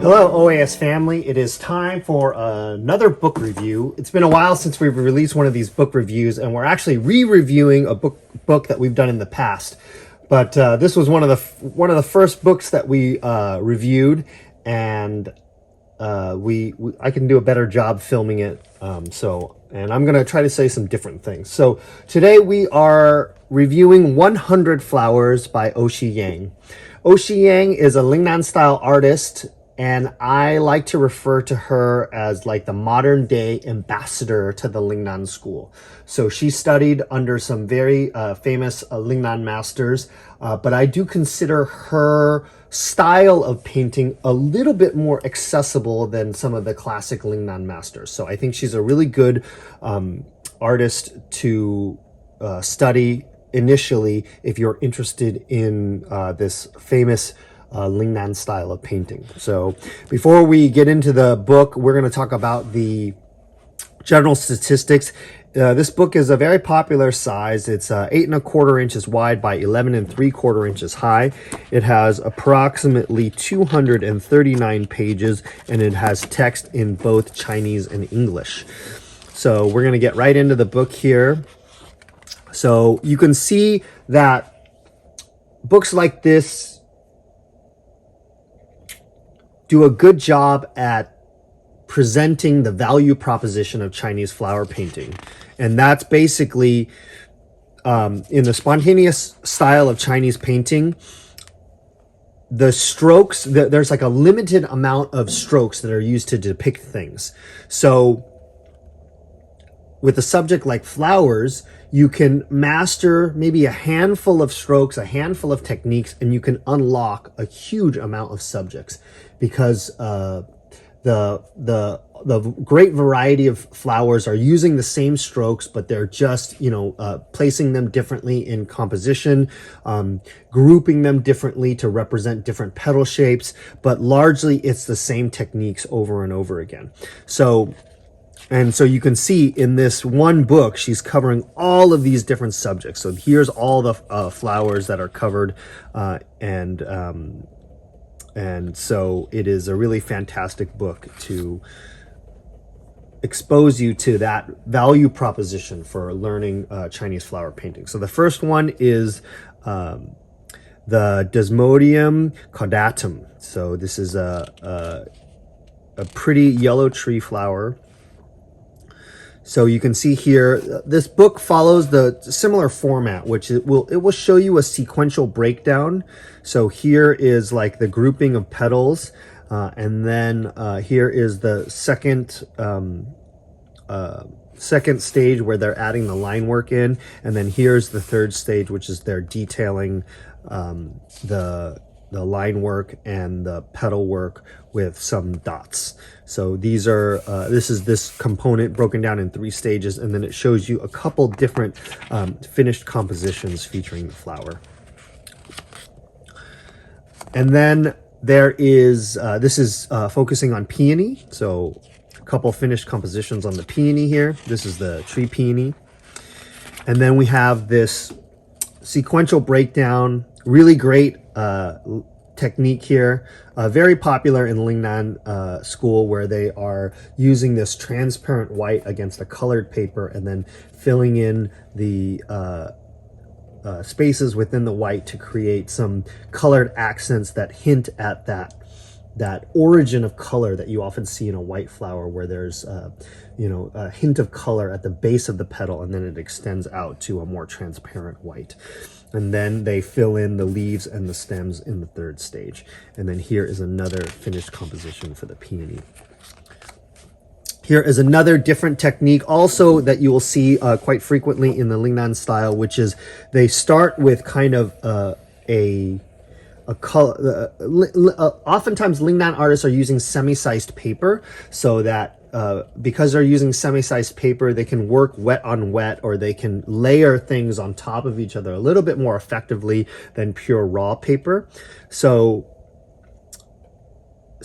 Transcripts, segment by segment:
Hello, OAS family. It is time for another book review. It's been a while since we've released one of these book reviews, and we're actually re-reviewing a book that we've done in the past. But this was one of the first books that we reviewed, and I can do a better job filming it. And I'm gonna try to say some different things. So today we are reviewing 100 Flowers by O-shi Yang. O-shi Yang is a Ling-nan style artist, and I like to refer to her as like the modern day ambassador to the Lingnan school. So she studied under some very famous Lingnan masters, but I do consider her style of painting a little bit more accessible than some of the classic Lingnan masters. So I think she's a really good artist to study initially if you're interested in this famous Lingnan style of painting. So before we get into the book, we're going to talk about the general statistics. This book is a very popular size. It's 8¼ inches wide by 11¾ inches high. It has approximately 239 pages, and it has text in both Chinese and English. So we're going to get right into the book here. So you can see that books like this do a good job at presenting the value proposition of Chinese flower painting. And that's basically, in the spontaneous style of Chinese painting, the strokes, there's like a limited amount of strokes that are used to depict things. So with a subject like flowers, you can master maybe a handful of strokes, a handful of techniques, and you can unlock a huge amount of subjects, because the great variety of flowers are using the same strokes, but they're just, placing them differently in composition, grouping them differently to represent different petal shapes, but largely it's the same techniques over and over again. So you can see in this one book, she's covering all of these different subjects. So here's all the flowers that are covered, and so it is a really fantastic book to expose you to that value proposition for learning Chinese flower painting. So the first one is the Dendrobium caudatum. So this is a pretty yellow tree flower. So you can see here, this book follows the similar format, which it will show you a sequential breakdown. So here is like the grouping of petals, and then here is the second stage where they're adding the line work in, and then here's the third stage, which is they're detailing the line work and the petal work with some dots. So these are this is this component broken down in 3 stages, and then it shows you a couple different finished compositions featuring the flower. And then there is this is focusing on peony. So a couple finished compositions on the peony here. This is the tree peony. And then we have this sequential breakdown, really great technique here, very popular in Lingnan school, where they are using this transparent white against a colored paper and then filling in the spaces within the white to create some colored accents that hint at that origin of color that you often see in a white flower, where there's a hint of color at the base of the petal, and then it extends out to a more transparent white. And then they fill in the leaves and the stems in the 3rd stage. And then here is another finished composition for the peony. Here is another different technique also that you will see quite frequently in the Lingnan style, which is they start with kind of a color. Oftentimes Lingnan artists are using semi-sized paper, so that because they're using semi-sized paper, they can work wet on wet, or they can layer things on top of each other a little bit more effectively than pure raw paper. So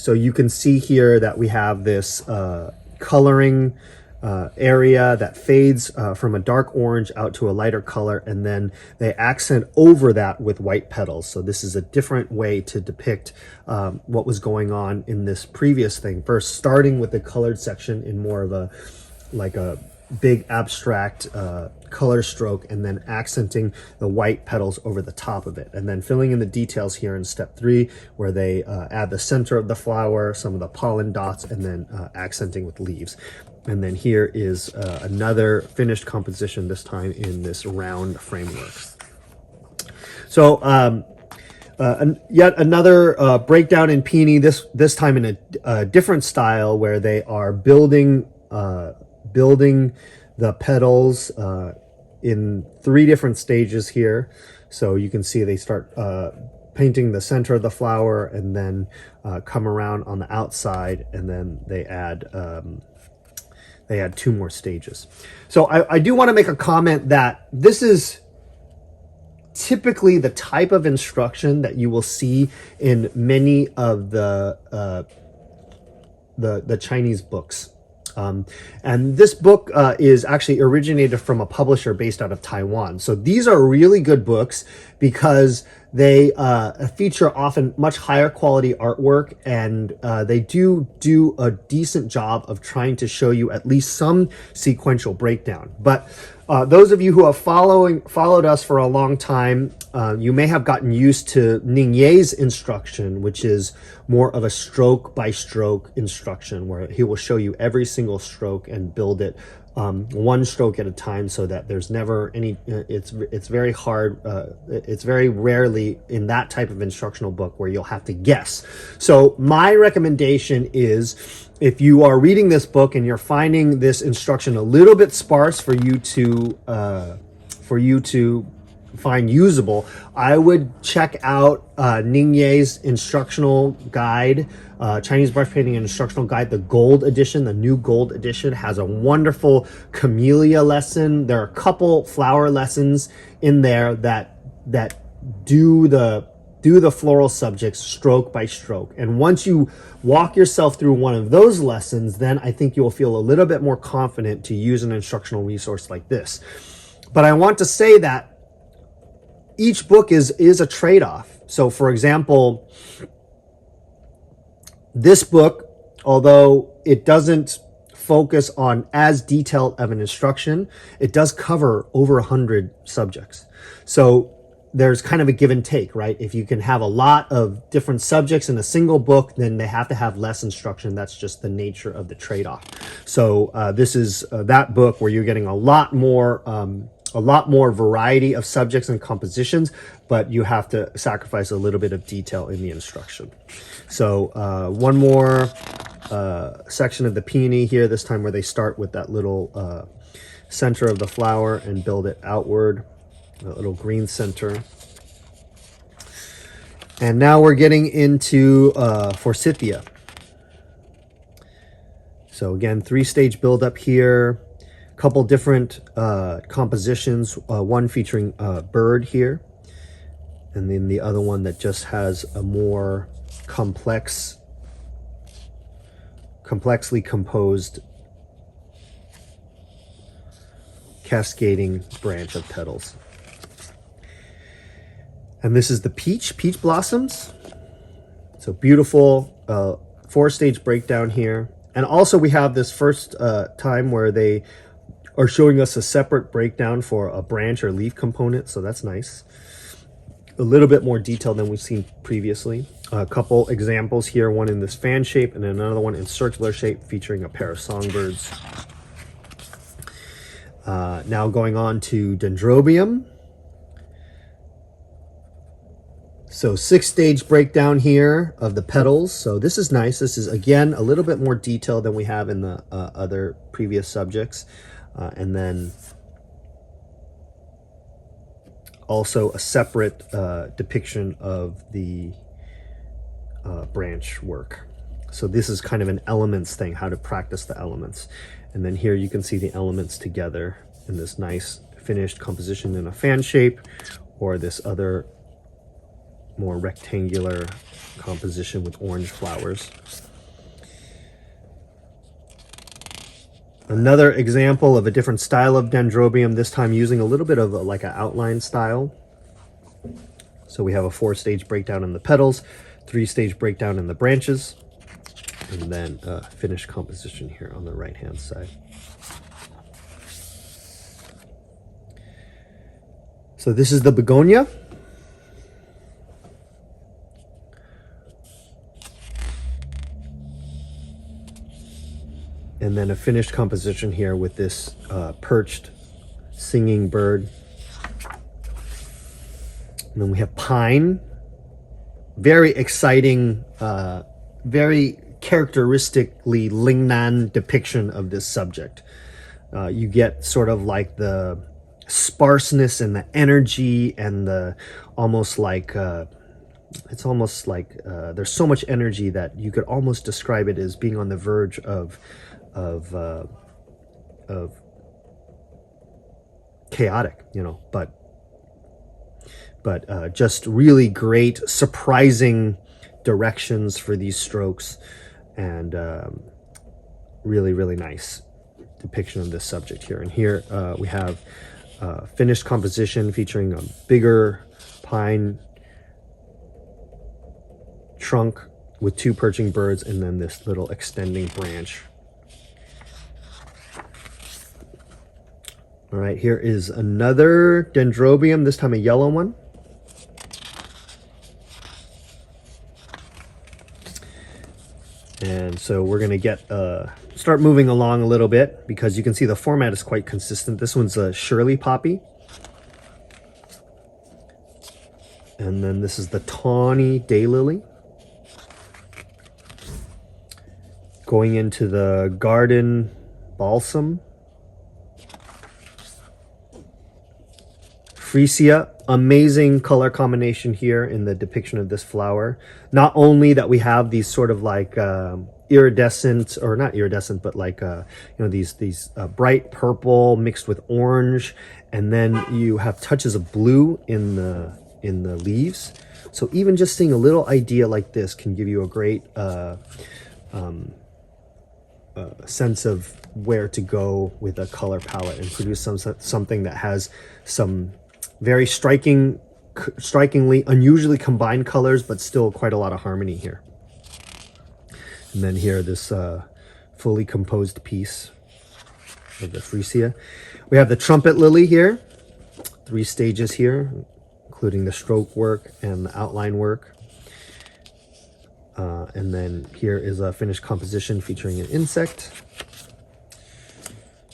you can see here that we have this coloring area that fades from a dark orange out to a lighter color, and then they accent over that with white petals. So this is a different way to depict what was going on in this previous thing. First, starting with the colored section in more of a big abstract color stroke, and then accenting the white petals over the top of it, and then filling in the details here in step 3, where they add the center of the flower, some of the pollen dots, and then accenting with leaves. And then here is another finished composition, this time in this round framework. So yet another breakdown in peony, this time in a different style, where they are building the petals in 3 different stages here. So you can see they start painting the center of the flower, and then come around on the outside, and then they add 2 more stages. So I do want to make a comment that this is typically the type of instruction that you will see in many of the Chinese books. And this book is actually originated from a publisher based out of Taiwan. So these are really good books because they feature often much higher quality artwork, and they do a decent job of trying to show you at least some sequential breakdown. But those of you who have followed us for a long time, you may have gotten used to Ningye's instruction, which is more of a stroke by stroke instruction, where he will show you every single stroke and build it one stroke at a time, so that there's never any it's very hard, it's very rarely in that type of instructional book where you'll have to guess. So my recommendation is, if you are reading this book and you're finding this instruction a little bit sparse for you to find usable, I would check out Ningye's instructional guide, Chinese brush painting instructional guide. The gold edition, the new gold edition, has a wonderful camellia lesson. There are a couple flower lessons in there that do the floral subjects stroke by stroke. And once you walk yourself through one of those lessons, then I think you'll feel a little bit more confident to use an instructional resource like this. But I want to say that each book is a trade-off. So for example, this book, although it doesn't focus on as detailed of an instruction, it does cover over 100 subjects. So there's kind of a give and take, right? If you can have a lot of different subjects in a single book, then they have to have less instruction. That's just the nature of the trade-off. So this is that book where you're getting a lot more variety of subjects and compositions, but you have to sacrifice a little bit of detail in the instruction. So one more section of the peony here, this time where they start with that little center of the flower and build it outward, a little green center. And now we're getting into forsythia. So again, 3-stage buildup here. Couple different compositions, one featuring a bird here, and then the other one that just has a more complexly composed cascading branch of petals. And this is the peach blossoms. So beautiful 4-stage breakdown here. And also we have this first time where they are showing us a separate breakdown for a branch or leaf component, so that's nice. A little bit more detail than we've seen previously. A couple examples here, one in this fan shape and another one in circular shape featuring a pair of songbirds. Now going on to Dendrobium. So 6-stage breakdown here of the petals. So this is nice. This is, again, a little bit more detail than we have in the other previous subjects. And then also a separate depiction of the branch work. So this is kind of an elements thing, how to practice the elements. And then here you can see the elements together in this nice finished composition in a fan shape, or this other more rectangular composition with orange flowers. Another example of a different style of Dendrobium, this time using a little bit of like an outline style. So we have a 4-stage breakdown in the petals, 3-stage breakdown in the branches, and then a finished composition here on the right-hand side. So this is the begonia. And then a finished composition here with this perched singing bird. And then we have pine. Very exciting, very characteristically Ling-nan depiction of this subject. You get sort of like the sparseness and the energy and the almost like it's almost like there's so much energy that you could almost describe it as being on the verge of chaotic, you know, but just really great, surprising directions for these strokes, and really, really nice depiction of this subject here. And here we have finished composition featuring a bigger pine trunk with 2 perching birds, and then this little extending branch. All right, here is another Dendrobium, this time a yellow one. And so we're going to start moving along a little bit, because you can see the format is quite consistent. This one's a Shirley poppy. And then this is the tawny daylily. Going into the garden balsam. Freesia, amazing color combination here in the depiction of this flower. Not only that we have these sort of like iridescent, or not iridescent, but like you know, these bright purple mixed with orange, and then you have touches of blue in the leaves. So even just seeing a little idea like this can give you a great sense of where to go with a color palette and produce something that has some very strikingly unusually combined colors, but still quite a lot of harmony here. And then here, this fully composed piece of the Freesia. We have the trumpet lily here, 3 stages here, including the stroke work and the outline work. And then here is a finished composition featuring an insect.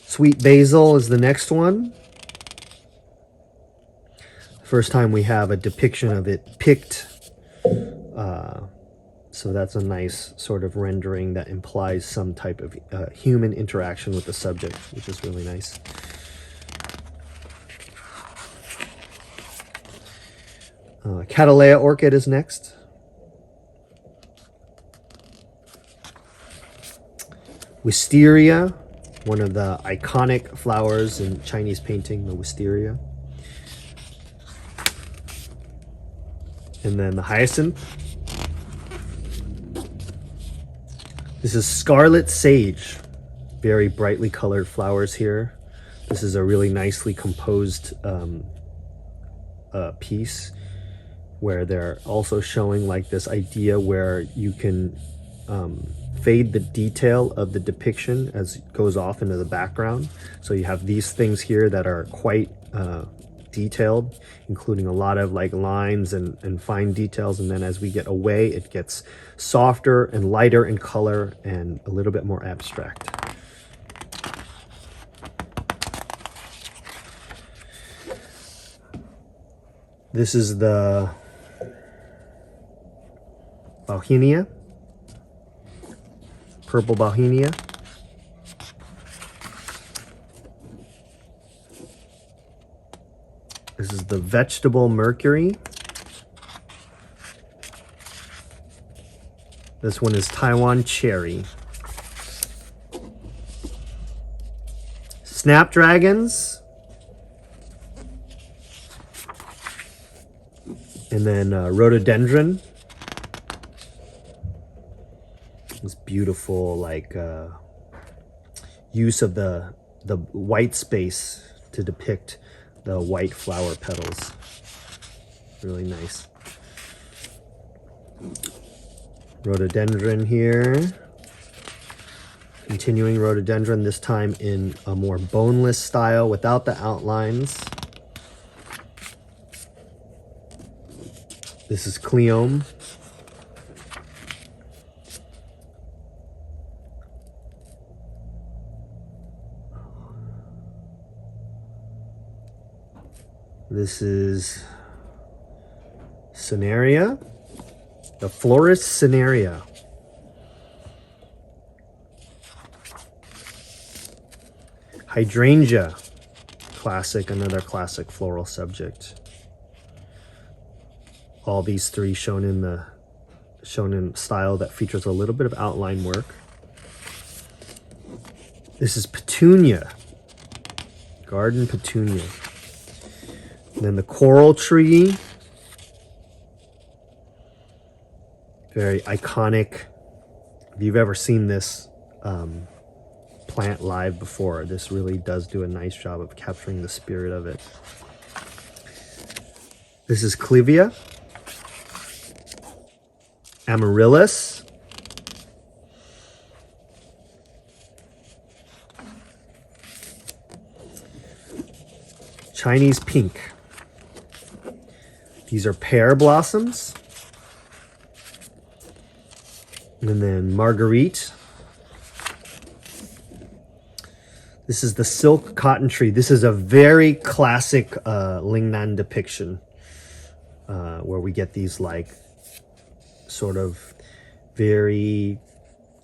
Sweet basil is the next one. First time we have a depiction of it picked. So that's a nice sort of rendering that implies some type of human interaction with the subject, which is really nice. Cattleya orchid is next. Wisteria, one of the iconic flowers in Chinese painting, the wisteria. And then the hyacinth. This is scarlet sage. Very brightly colored flowers here. This is a really nicely composed piece, where they're also showing like this idea where you can fade the detail of the depiction as it goes off into the background. So you have these things here that are quite detailed, including a lot of like lines and fine details, and then as we get away, it gets softer and lighter in color and a little bit more abstract. This is the Bauhinia, purple Bauhinia. This is the vegetable Mercury. This one is Taiwan cherry. Snapdragons. And then rhododendron. This beautiful like use of the white space to depict the white flower petals. Really nice. Rhododendron here. Continuing rhododendron, this time in a more boneless style without the outlines. This is Cleome. This is Cinerea, the Florist Cinerea. Hydrangea, classic, another classic floral subject. All these three shown in style that features a little bit of outline work. This is Petunia, garden petunia. And then the coral tree, very iconic. If you've ever seen this plant live before, this really does do a nice job of capturing the spirit of it. This is Clivia, Amaryllis, Chinese pink. These are pear blossoms. And then Marguerite. This is the silk cotton tree. This is a very classic Ling-nan depiction where we get these like sort of very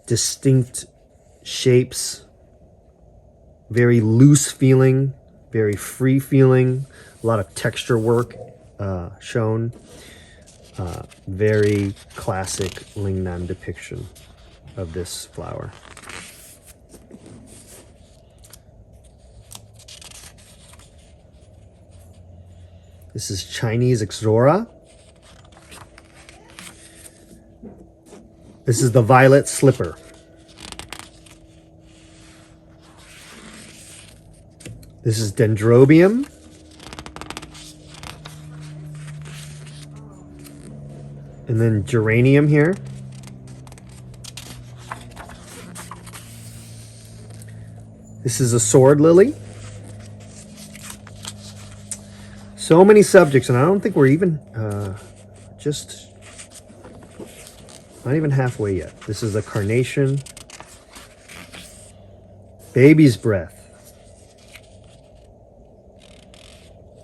distinct shapes, very loose feeling, very free feeling, a lot of texture work shown. Very classic Ling-nan depiction of this flower. This is Chinese Ixora. This is the violet slipper. This is Dendrobium. And then geranium here. This is a sword lily. So many subjects, and I don't think we're even just not even halfway yet. This is a carnation. Baby's breath.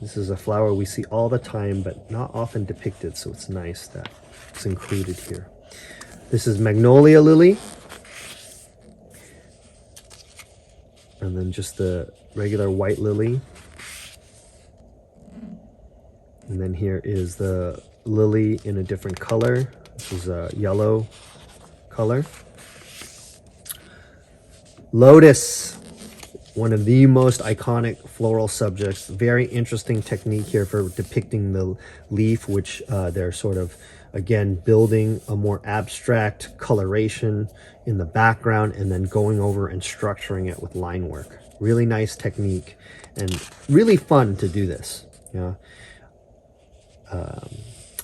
This is a flower we see all the time, but not often depicted, so it's nice that it's included here. This is magnolia lily. And then just the regular white lily. And then here is the lily in a different color. This is a yellow color. Lotus, one of the most iconic floral subjects. Very interesting technique here for depicting the leaf, which they're sort of, again, building a more abstract coloration in the background and then going over and structuring it with line work. Really nice technique and really fun to do this. Yeah.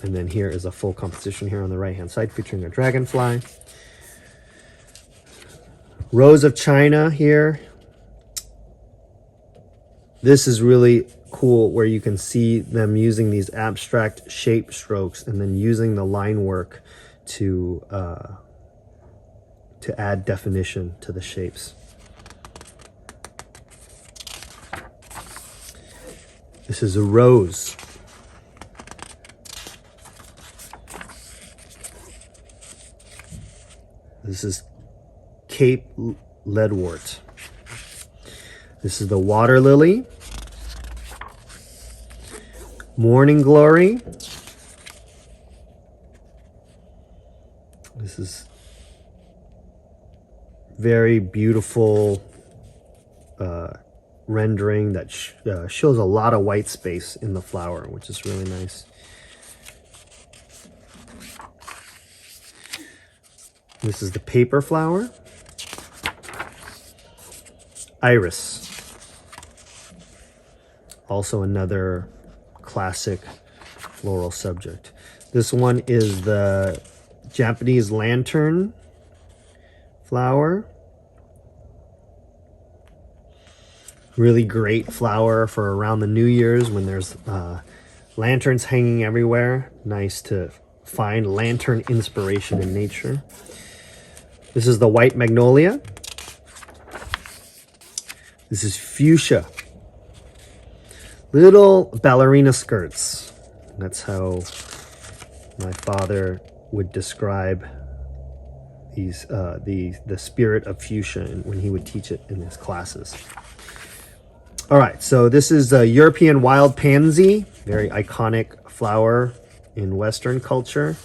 And then here is a full composition here on the right hand side featuring a dragonfly. Rose of China here. This is really cool where you can see them using these abstract shape strokes and then using the line work to add definition to the shapes. This is a rose. This is Cape Leadwort. This is the water lily. Morning glory. This is very beautiful rendering that shows a lot of white space in the flower, which is really nice. This is the paper flower. Iris. Also another classic floral subject. This one is the Japanese lantern flower. Really great flower for around the New Year's when there's lanterns hanging everywhere. Nice to find lantern inspiration in nature. This is the white magnolia. This is fuchsia. Little ballerina skirts. That's how my father would describe these the spirit of fuchsia when he would teach it in his classes. All right, so this is a European wild pansy, very iconic flower in Western culture.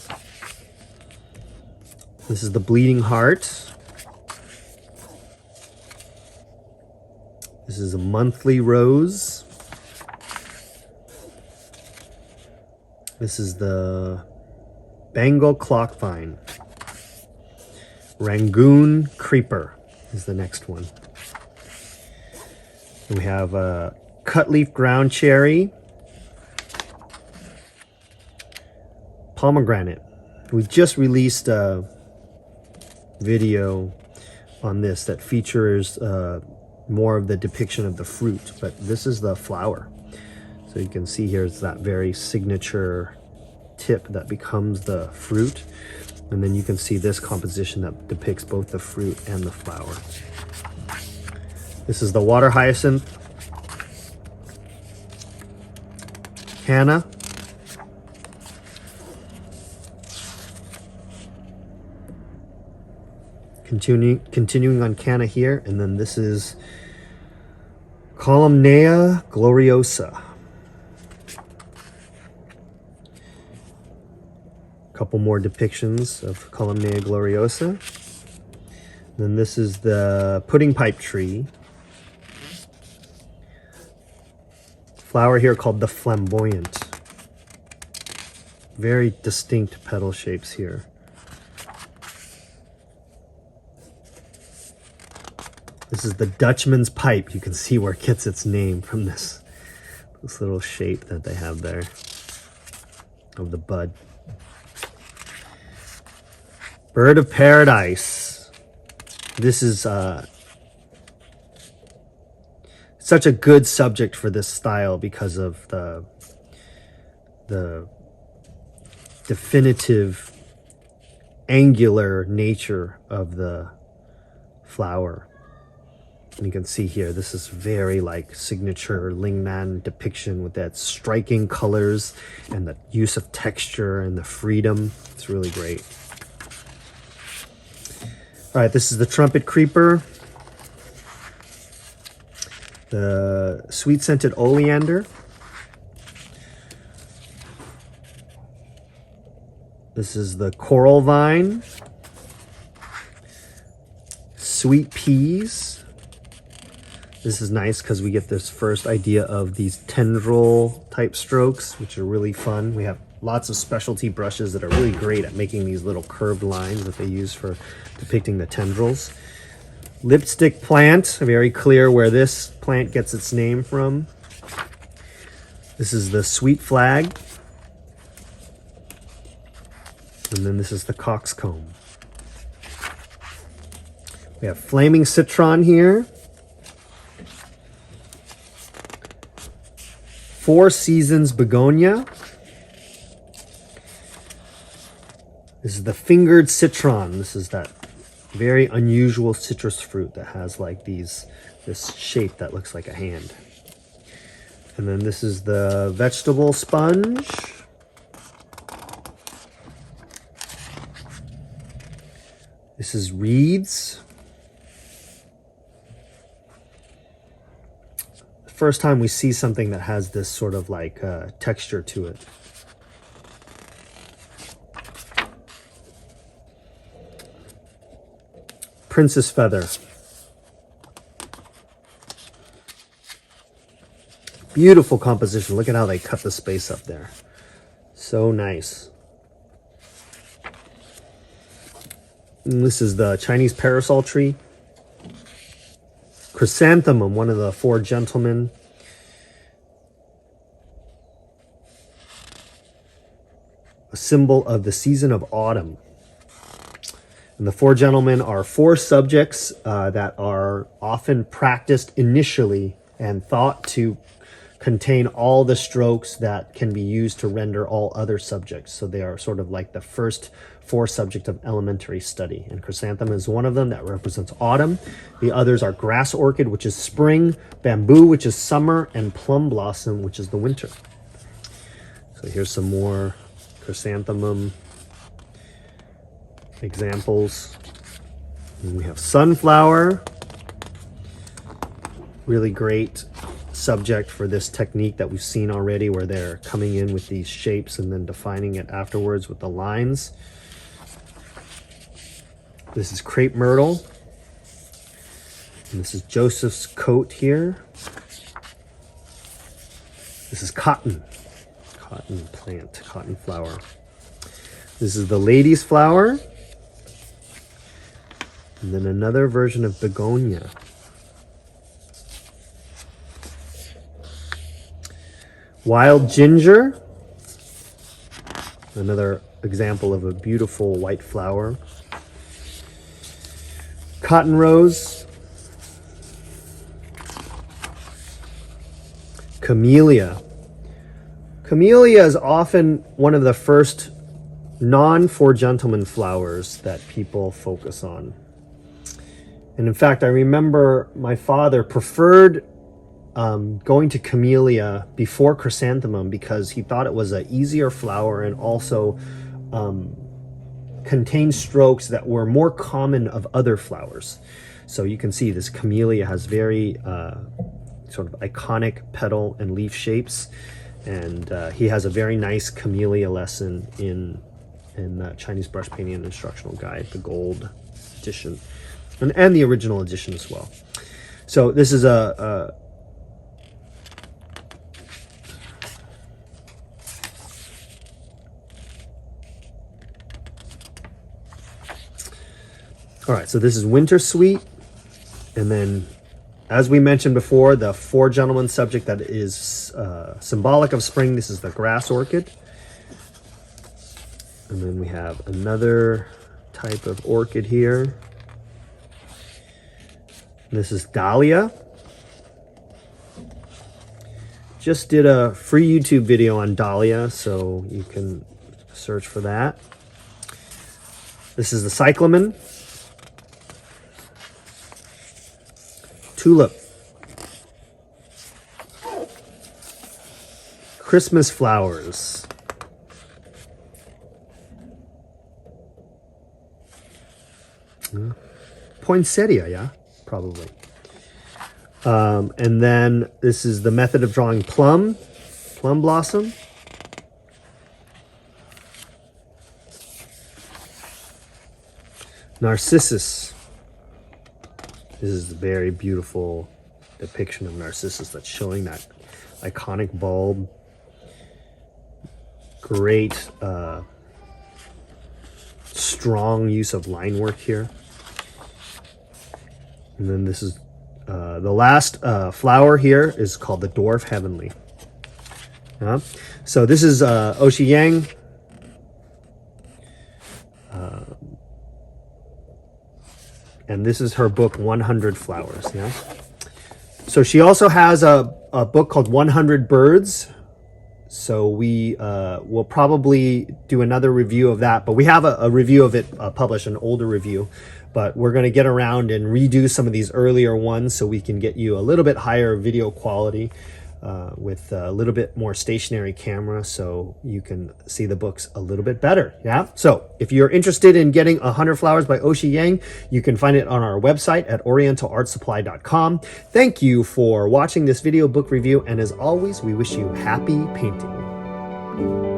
This is the bleeding heart. This is a monthly rose. This is the Bengal clockvine. Rangoon creeper is the next one. And we have a cutleaf ground cherry. Pomegranate. We just released a video on this that features more of the depiction of the fruit, but this is the flower. So you can see here it's that very signature tip that becomes the fruit. And then you can see this composition that depicts both the fruit and the flower. This is the water hyacinth. Canna. Continuing on canna here. And then this is Columnea gloriosa. Couple more depictions of Columnea gloriosa. Then this is the pudding pipe tree. Flower here called the flamboyant. Very distinct petal shapes here. This is the Dutchman's pipe. You can see where it gets its name from this little shape that they have there of the bud. Bird of paradise. This is such a good subject for this style because of the definitive angular nature of the flower. And you can see here, this is very like signature Ling-nan depiction with that striking colors and the use of texture and the freedom. It's really great. All right, this is the trumpet creeper, the sweet-scented oleander. This is the coral vine, sweet peas. This is nice because we get this first idea of these tendril type strokes, which are really fun. We have lots of specialty brushes that are really great at making these little curved lines that they use for depicting the tendrils. Lipstick plant, very clear where this plant gets its name from. This is the sweet flag. And then this is the coxcomb. We have flaming citron here. Four Seasons begonia. This is the fingered citron. This is that very unusual citrus fruit that has like this shape that looks like a hand. And then this is the vegetable sponge. This is reeds. The first time we see something that has this sort of like texture to it. Princess feather. Beautiful composition. Look at how they cut the space up there. So nice. And this is the Chinese parasol tree. Chrysanthemum, one of the four gentlemen. A symbol of the season of autumn. And the four gentlemen are four subjects that are often practiced initially and thought to contain all the strokes that can be used to render all other subjects. So they are sort of like the first four subjects of elementary study. And chrysanthemum is one of them that represents autumn. The others are grass orchid, which is spring, bamboo, which is summer, and plum blossom, which is the winter. So here's some more chrysanthemum examples. And we have sunflower. Really great subject for this technique that we've seen already, where they're coming in with these shapes and then defining it afterwards with the lines. This is crepe myrtle. And this is Joseph's coat here. This is cotton. Cotton plant, cotton flower. This is the lady's flower. And then another version of begonia. Wild ginger. Another example of a beautiful white flower. Cotton rose. Camellia. Camellia is often one of the first non-four gentlemen flowers that people focus on. And in fact, I remember my father preferred going to camellia before chrysanthemum because he thought it was an easier flower and also contained strokes that were more common of other flowers. So you can see this camellia has very sort of iconic petal and leaf shapes. And he has a very nice camellia lesson in the Chinese brush painting and instructional guide, the gold edition, and the original edition as well. So this is a all right, so this is winter sweet, and then as we mentioned before, the four gentlemen subject that is symbolic of spring, this is the grass orchid. And then we have another type of orchid here. This is dahlia. Just did a free YouTube video on dahlia, so you can search for that. This is the cyclamen. Tulip. Christmas flowers. Poinsettia, yeah, probably. And then this is the method of drawing plum blossom. Narcissus. This is a very beautiful depiction of Narcissus that's showing that iconic bulb. Great strong use of line work here. And then this is the last flower here is called the Dwarf Heavenly. So this is O-shi Yang. And this is her book 100 Flowers. Yeah. So she also has a book called 100 Birds. So we will probably do another review of that, but we have a review of it published, an older review, but we're going to get around and redo some of these earlier ones so we can get you a little bit higher video quality with a little bit more stationary camera so you can see the books a little bit better. Yeah. So if you're interested in getting 100 Flowers by O-shi Yang, you can find it on our website at orientalartsupply.com. Thank you for watching this video book review. And as always, we wish you happy painting.